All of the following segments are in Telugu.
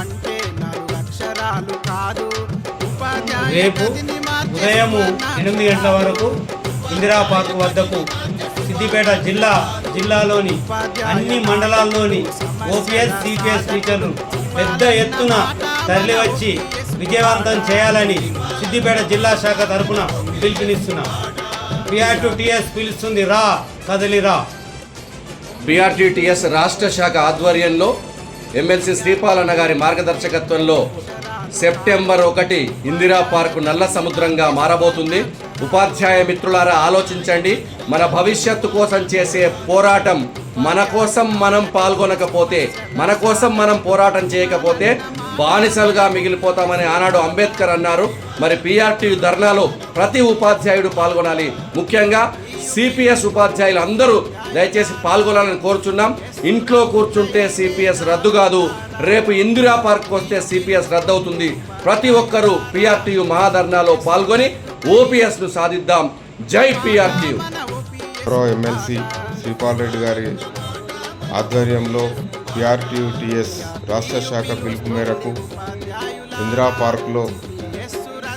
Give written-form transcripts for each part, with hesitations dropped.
అంటే నాలుగు అక్షరాలు కాదు. రేపు ఉదయం 8 గంటల వరకు ఇందిరా పార్క్ వద్దకు సిద్దిపేట జిల్లాలోని అన్ని మండలాల్లోని ఓపీఎస్ సిపిఎస్ టీచర్లు పెద్ద ఎత్తున తరలివచ్చి విజయవంతం చేయాలని సిద్దిపేట జిల్లా శాఖ తరఫున పిలుపునిస్తున్నాం. PRTS పిలుస్తుంది, రా కదలిరా. PRTS రాష్ట్ర శాఖ ఆధ్వర్యంలో ఎమ్మెల్సీ శ్రీపాలన్న గారి మార్గదర్శకత్వంలో సెప్టెంబర్ 1 ఇందిరా పార్కు నల్ల సముద్రంగా మారబోతుంది. ఉపాధ్యాయ మిత్రులారా ఆలోచించండి. మన భవిష్యత్తు కోసం చేసే పోరాటం, మన కోసం మనం పాల్గొనకపోతే, మన కోసం మనం పోరాటం చేయకపోతే బానిసలుగా మిగిలిపోతామని ఆనాడు అంబేద్కర్ అన్నారు. మరి PRTU ధర్నాలో ప్రతి ఉపాధ్యాయుడు పాల్గొనాలి. ముఖ్యంగా సిపిఎస్ ఉపాధ్యాయులు అందరూ దయచేసి పాల్గొనాలని కోరుచున్నాం. ఇంట్లో కూర్చుంటే సిపిఎస్ రద్దు కాదు, రేపు ఇందిరా పార్క్ వస్తే సిపిఎస్ రద్దు అవుతుంది. ప్రతి ఒక్కరూ PRTU మహాధర్నాలో పాల్గొని ఓపీఎస్ను సాధిద్దాం. జై PRTU. ఎమ్మెల్సీ శ్రీపాల్ రెడ్డి గారి ఆధ్వర్యంలో PRTS రాష్ట్ర శాఖ పిలుపు మేరకు ఇందిరా పార్క్లో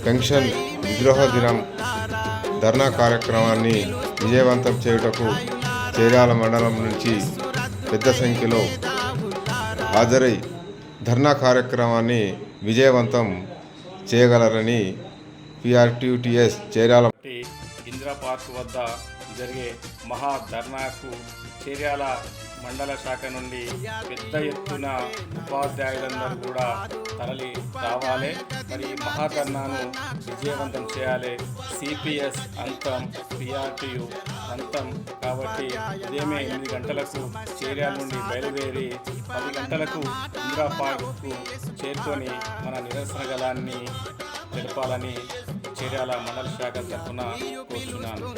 పెన్షన్ విద్రోహ దినం ధర్నా కార్యక్రమాన్ని విజయవంతం చేయుటకు చేర్యాల మండలం నుంచి పెద్ద సంఖ్యలో హాజరై ధర్నా కార్యక్రమాన్ని విజయవంతం చేయగలరని PRTS చేర్యాల ఇందిరా పార్క్ వద్ద జరిగే మహా ధర్నాకు చేర్యాల మండల శాఖ నుండి పెద్ద ఎత్తున ఉపాధ్యాయులందరూ కూడా తరలి రావాలి. మరి ఈ మహాధర్నాను విజయవంతం చేయాలి. సిపిఎస్ అంతం, PRTU అంతం. కాబట్టి ఉదయమే 8 గంటలకు చేర్యాల నుండి బయలుదేరి 10 గంటలకు ఇందిరా పార్క్కు చేరుకొని మన నిరసన గలాన్ని తెలపాలని చేర్యాల మండల శాఖ తరఫున కోరుచున్నాను.